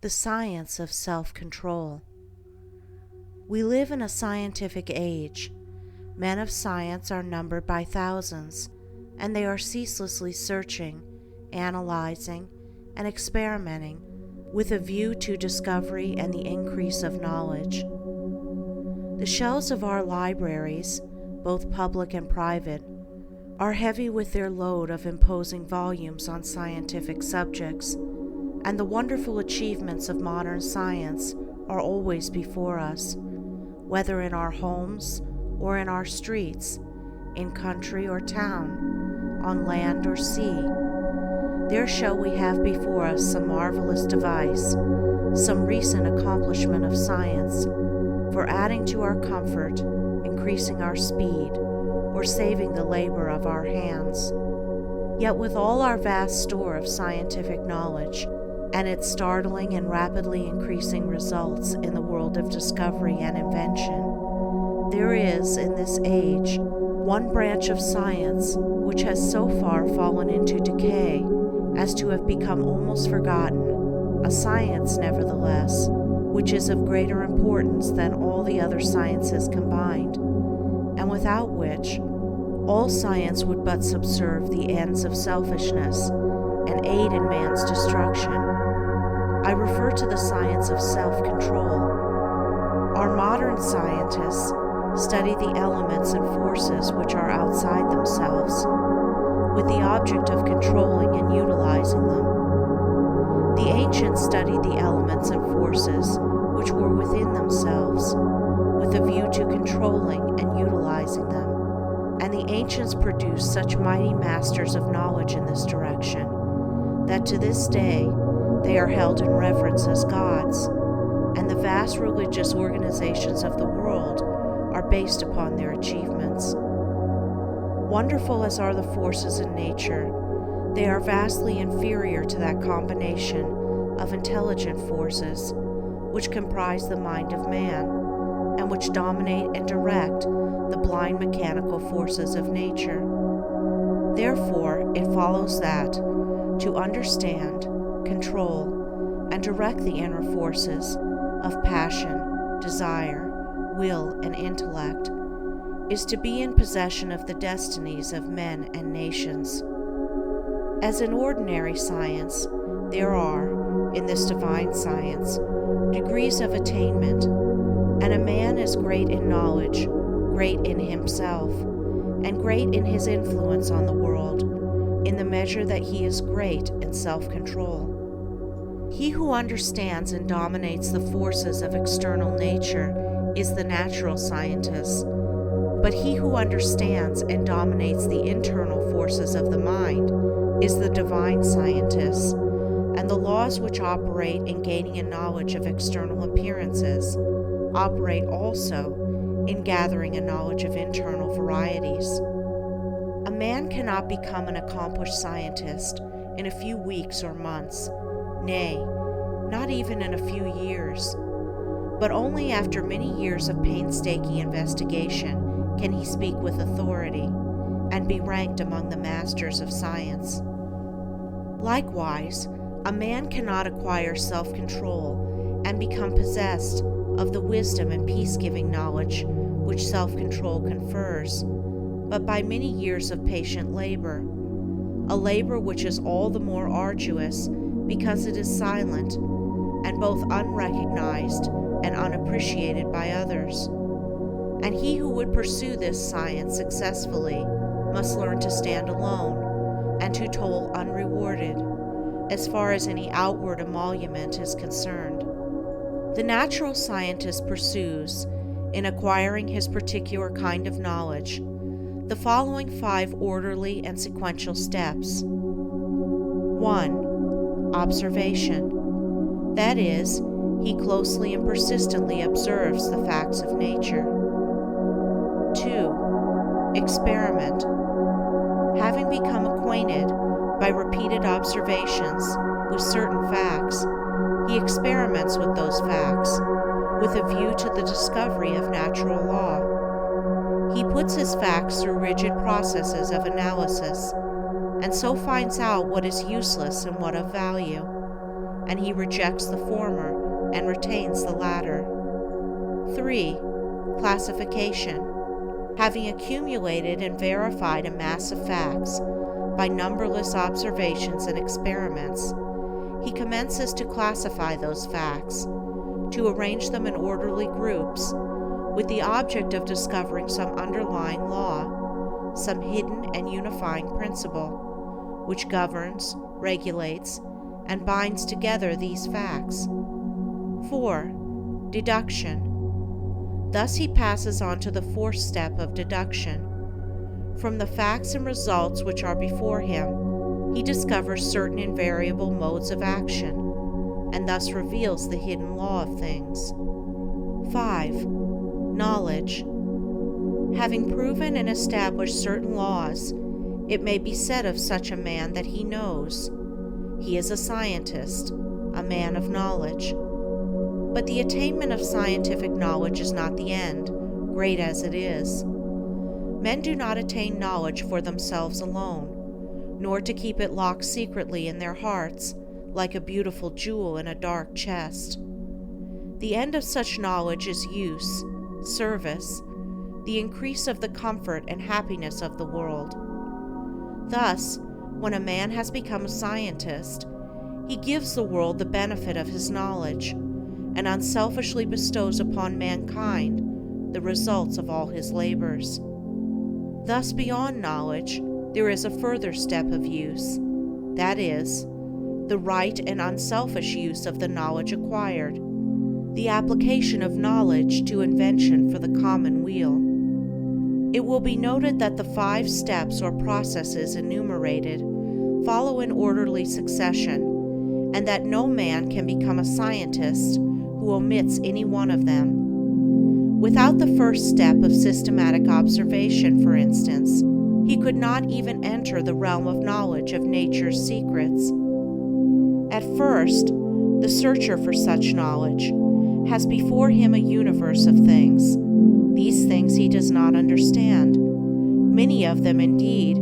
The Science of Self-Control. We live in a scientific age. Men of science are numbered by thousands, and they are ceaselessly searching, analyzing, and experimenting with a view to discovery and the increase of knowledge. The shelves of our libraries, both public and private, are heavy with their load of imposing volumes on scientific subjects, and the wonderful achievements of modern science are always before us, whether in our homes or in our streets, in country or town, on land or sea. There shall we have before us some marvelous device, some recent accomplishment of science, for adding to our comfort, increasing our speed, or saving the labor of our hands. Yet with all our vast store of scientific knowledge, and its startling and rapidly increasing results in the world of discovery and invention, there is, in this age, one branch of science which has so far fallen into decay as to have become almost forgotten, a science, nevertheless, which is of greater importance than all the other sciences combined, and without which all science would but subserve the ends of selfishness and aid in man's destruction. I refer to the science of self-control. Our modern scientists study the elements and forces which are outside themselves, with the object of controlling and utilizing them. The ancients studied the elements and forces which were within themselves, with a view to controlling and utilizing them, and the ancients produced such mighty masters of knowledge in this direction, that to this day they are held in reverence as gods, and the vast religious organizations of the world are based upon their achievements. Wonderful as are the forces in nature, they are vastly inferior to that combination of intelligent forces which comprise the mind of man, and which dominate and direct the blind mechanical forces of nature. Therefore, it follows that to understand, control, and direct the inner forces of passion, desire, will, and intellect is to be in possession of the destinies of men and nations. As in ordinary science, there are, in this divine science, degrees of attainment, and a man is great in knowledge, great in himself, and great in his influence on the world, in the measure that he is great in self-control. He who understands and dominates the forces of external nature is the natural scientist, but he who understands and dominates the internal forces of the mind is the divine scientist, and the laws which operate in gaining a knowledge of external appearances operate also in gathering a knowledge of internal varieties. A man cannot become an accomplished scientist in a few weeks or months, nay, not even in a few years, but only after many years of painstaking investigation can he speak with authority and be ranked among the masters of science. Likewise, a man cannot acquire self-control and become possessed of the wisdom and peace-giving knowledge which self-control confers, but by many years of patient labor, a labor which is all the more arduous because it is silent and both unrecognized and unappreciated by others. And he who would pursue this science successfully must learn to stand alone and to toil unrewarded, as far as any outward emolument is concerned. The natural scientist pursues, in acquiring his particular kind of knowledge, the following 5 orderly and sequential steps. 1. Observation. That is, he closely and persistently observes the facts of nature. 2. Experiment. Having become acquainted by repeated observations with certain facts, he experiments with those facts with a view to the discovery of natural law. He puts his facts through rigid processes of analysis, and so finds out what is useless and what of value. and he rejects the former and retains the latter. 3. Classification. Having accumulated and verified a mass of facts by numberless observations and experiments, he commences to classify those facts, to arrange them in orderly groups, with the object of discovering some underlying law, some hidden and unifying principle, which governs, regulates, and binds together these facts. 4. Deduction. Thus he passes on to the fourth step of deduction. From the facts and results which are before him, he discovers certain invariable modes of action, and thus reveals the hidden law of things. 5. Knowledge. Having proven and established certain laws, it may be said of such a man that he knows. He is a scientist, a man of knowledge. But the attainment of scientific knowledge is not the end, great as it is. Men do not attain knowledge for themselves alone, nor to keep it locked secretly in their hearts, like a beautiful jewel in a dark chest. The end of such knowledge is use, service, the increase of the comfort and happiness of the world. Thus, when a man has become a scientist, he gives the world the benefit of his knowledge, and unselfishly bestows upon mankind the results of all his labors. Thus, beyond knowledge, there is a further step of use, that is, the right and unselfish use of the knowledge acquired, the application of knowledge to invention for the common weal. It will be noted that the 5 steps or processes enumerated follow in orderly succession, and that no man can become a scientist who omits any one of them. Without the first step of systematic observation, for instance, he could not even enter the realm of knowledge of nature's secrets. At first, the searcher for such knowledge has before him a universe of things. These things he does not understand. Many of them, indeed,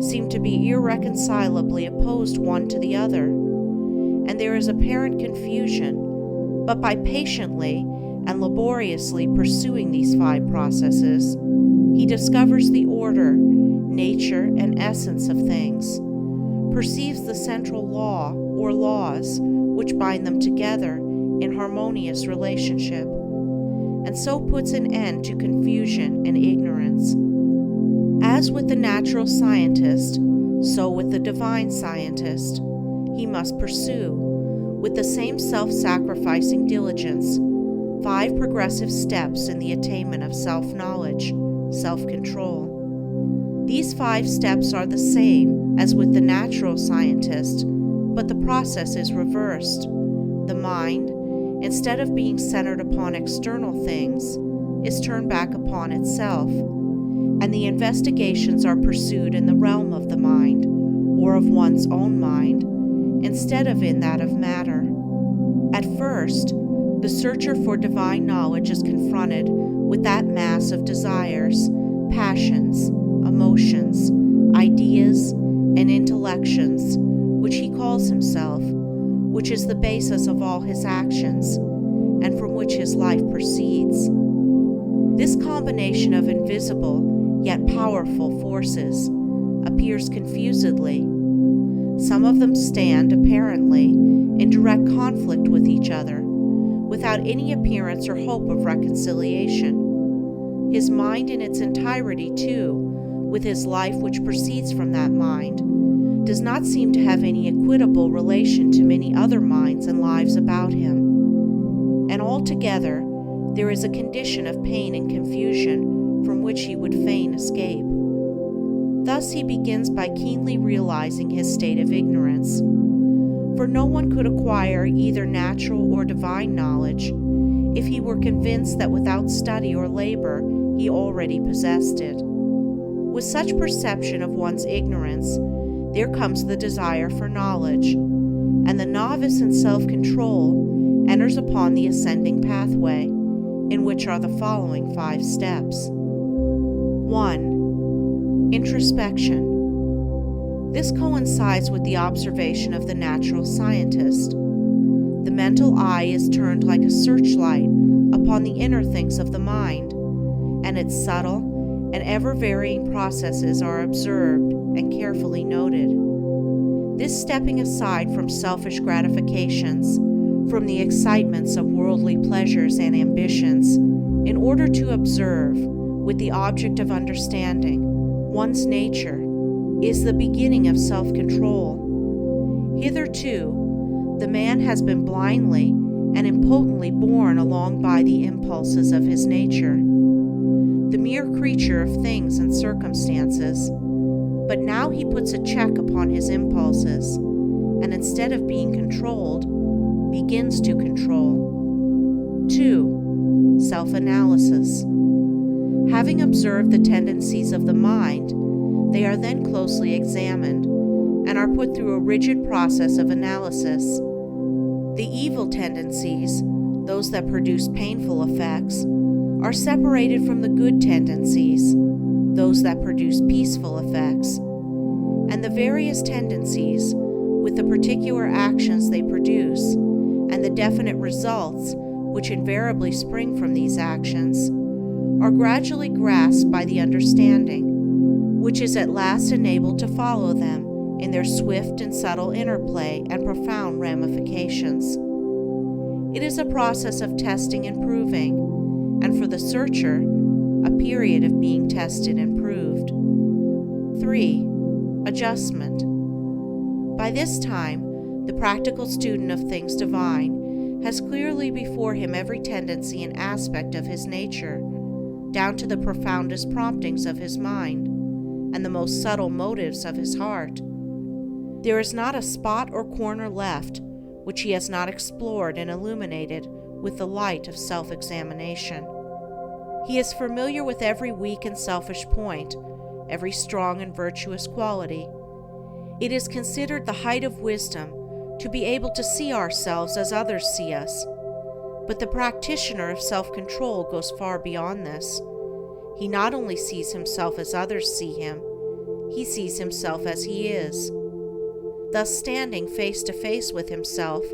seem to be irreconcilably opposed one to the other, and there is apparent confusion. But by patiently and laboriously pursuing these 5 processes, he discovers the order, nature, and essence of things, perceives the central law or laws which bind them together in harmonious relationship, and so puts an end to confusion and ignorance. As with the natural scientist, so with the divine scientist, he must pursue, with the same self-sacrificing diligence, 5 progressive steps in the attainment of self-knowledge, self-control. These 5 steps are the same as with the natural scientist, but the process is reversed. The mind, instead of being centered upon external things, is turned back upon itself, and the investigations are pursued in the realm of the mind, or of one's own mind, instead of in that of matter. At first, the searcher for divine knowledge is confronted with that mass of desires, passions, emotions, ideas, and intellections, which he calls himself, which is the basis of all his actions, and from which his life proceeds. This combination of invisible yet powerful forces appears confusedly. Some of them stand, apparently, in direct conflict with each other, without any appearance or hope of reconciliation. His mind in its entirety, too, with his life which proceeds from that mind, does not seem to have any equitable relation to many other minds and lives about him. And altogether, there is a condition of pain and confusion from which he would fain escape. Thus he begins by keenly realizing his state of ignorance. For no one could acquire either natural or divine knowledge if he were convinced that without study or labor he already possessed it. With such perception of one's ignorance, there comes the desire for knowledge, and the novice in self-control enters upon the ascending pathway, in which are the following 5 steps. 1. Introspection. This coincides with the observation of the natural scientist. the mental eye is turned like a searchlight upon the inner things of the mind, and its subtle and ever-varying processes are observed and carefully noted. This stepping aside from selfish gratifications, from the excitements of worldly pleasures and ambitions, in order to observe, with the object of understanding, one's nature, is the beginning of self-control. Hitherto, the man has been blindly and impotently borne along by the impulses of his nature, the mere creature of things and circumstances. But now he puts a check upon his impulses, and instead of being controlled, begins to control. 2. Self-analysis. Having observed the tendencies of the mind, they are then closely examined and are put through a rigid process of analysis. The evil tendencies, those that produce painful effects, are separated from the good tendencies, those that produce peaceful effects, and the various tendencies, with the particular actions they produce, and the definite results which invariably spring from these actions, are gradually grasped by the understanding, which is at last enabled to follow them in their swift and subtle interplay and profound ramifications. It is a process of testing and proving, and for the searcher, a period of being tested and proved. 3. Adjustment. By this time, the practical student of things divine has clearly before him every tendency and aspect of his nature, down to the profoundest promptings of his mind and the most subtle motives of his heart. There is not a spot or corner left which he has not explored and illuminated with the light of self-examination. He is familiar with every weak and selfish point, every strong and virtuous quality. It is considered the height of wisdom to be able to see ourselves as others see us. But the practitioner of self-control goes far beyond this. He not only sees himself as others see him, he sees himself as he is. Thus standing face to face with himself,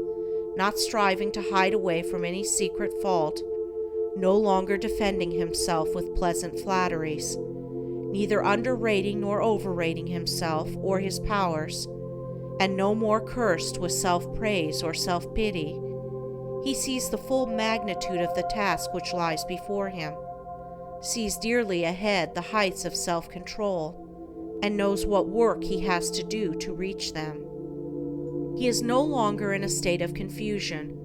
not striving to hide away from any secret fault, no longer defending himself with pleasant flatteries, neither underrating nor overrating himself or his powers, and no more cursed with self-praise or self-pity, he sees the full magnitude of the task which lies before him, sees dearly ahead the heights of self-control, and knows what work he has to do to reach them. He is no longer in a state of confusion,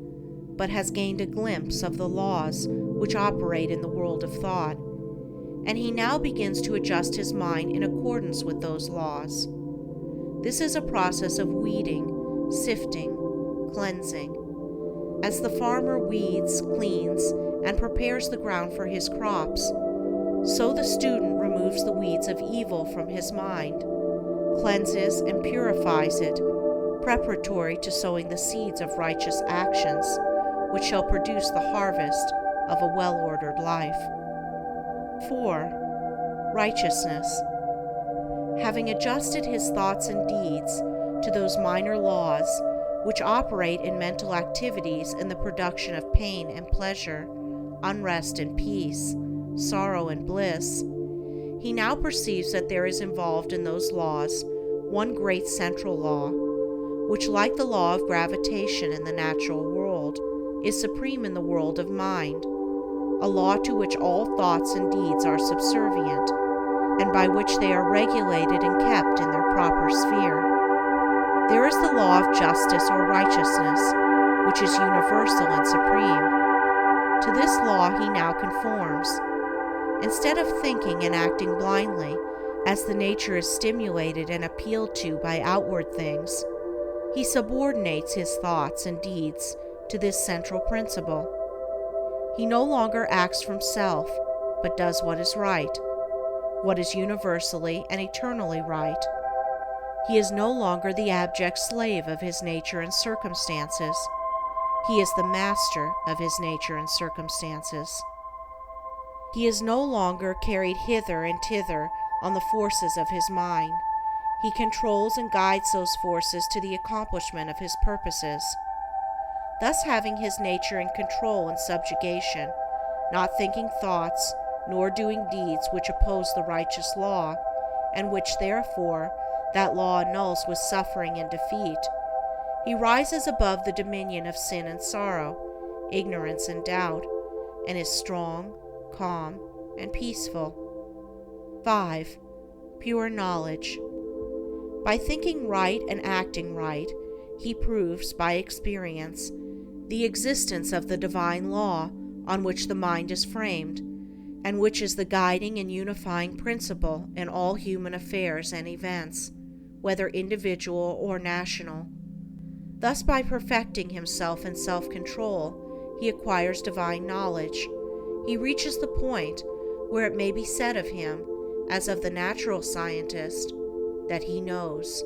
but has gained a glimpse of the laws which operate in the world of thought, and he now begins to adjust his mind in accordance with those laws. This is a process of weeding, sifting, cleansing. As the farmer weeds, cleans, and prepares the ground for his crops, so the student removes the weeds of evil from his mind, cleanses and purifies it, preparatory to sowing the seeds of righteous actions, which shall produce the harvest of a well-ordered life. 4. Righteousness. Having adjusted his thoughts and deeds to those minor laws which operate in mental activities in the production of pain and pleasure, unrest and peace, sorrow and bliss, he now perceives that there is involved in those laws one great central law, which, like the law of gravitation in the natural world, is supreme in the world of mind, a law to which all thoughts and deeds are subservient, and by which they are regulated and kept in their proper sphere. There is the law of justice or righteousness, which is universal and supreme. To this law he now conforms. Instead of thinking and acting blindly, as the nature is stimulated and appealed to by outward things, he subordinates his thoughts and deeds to this central principle. He no longer acts from self, but does what is right, what is universally and eternally right. He is no longer the abject slave of his nature and circumstances. He is the master of his nature and circumstances. He is no longer carried hither and thither on the forces of his mind. He controls and guides those forces to the accomplishment of his purposes. thus having his nature in control and subjugation, not thinking thoughts, nor doing deeds which oppose the righteous law, and which therefore that law annuls with suffering and defeat. He rises above the dominion of sin and sorrow, ignorance and doubt, and is strong, calm, and peaceful. 5. Pure knowledge. By thinking right and acting right, he proves by experience the existence of the divine law on which the mind is framed, and which is the guiding and unifying principle in all human affairs and events, whether individual or national. Thus, by perfecting himself in self-control, he acquires divine knowledge. He reaches the point where it may be said of him, as of the natural scientist, that he knows.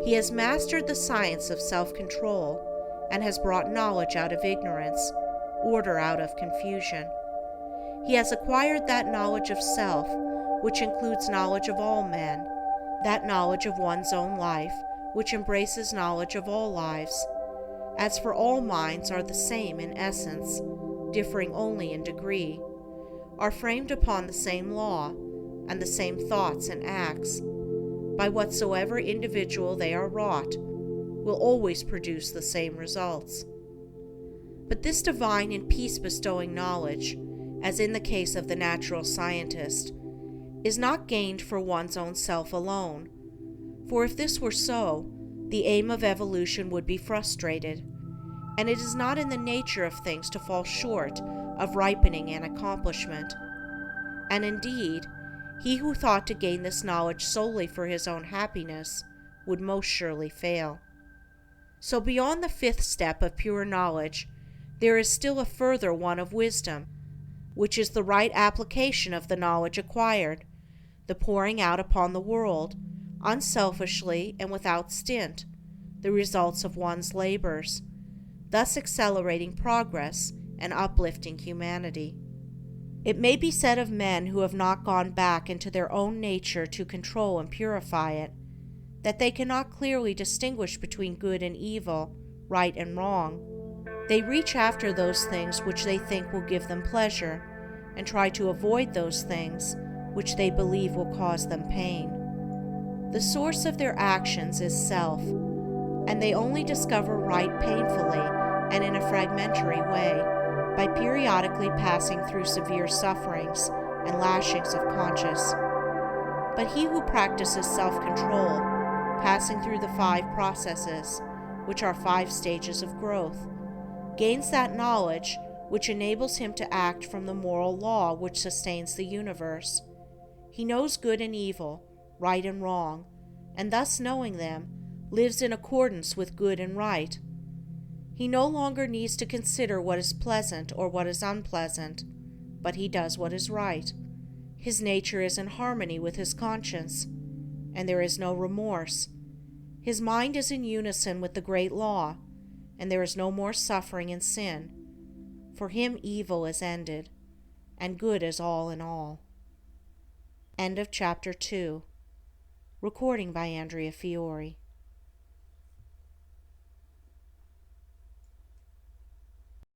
He has mastered the science of self-control and has brought knowledge out of ignorance, order out of confusion. He has acquired that knowledge of self which includes knowledge of all men, that knowledge of one's own life which embraces knowledge of all lives. As for all minds are the same in essence, differing only in degree, are framed upon the same law, and the same thoughts and acts, by whatsoever individual they are wrought, will always produce the same results. But this divine and peace-bestowing knowledge, as in the case of the natural scientist, is not gained for one's own self alone, for if this were so, the aim of evolution would be frustrated, and it is not in the nature of things to fall short of ripening and accomplishment. And indeed, he who thought to gain this knowledge solely for his own happiness would most surely fail. So beyond the 5th step of pure knowledge, there is still a further one of wisdom, which is the right application of the knowledge acquired, the pouring out upon the world, unselfishly and without stint, the results of one's labors, thus accelerating progress and uplifting humanity. It may be said of men who have not gone back into their own nature to control and purify it, that they cannot clearly distinguish between good and evil, right and wrong. They reach after those things which they think will give them pleasure, and try to avoid those things which they believe will cause them pain. The source of their actions is self, and they only discover right painfully and in a fragmentary way, by periodically passing through severe sufferings and lashings of conscience. But he who practices self-control, passing through the 5 processes, which are 5 stages of growth, gains that knowledge which enables him to act from the moral law which sustains the universe. He knows good and evil, right and wrong, and thus knowing them, lives in accordance with good and right. He no longer needs to consider what is pleasant or what is unpleasant, but he does what is right. His nature is in harmony with his conscience, and there is no remorse. His mind is in unison with the great law, and there is no more suffering and sin. For him evil is ended, and good is all in all. End of chapter 2. Recording by Andrea Fiore.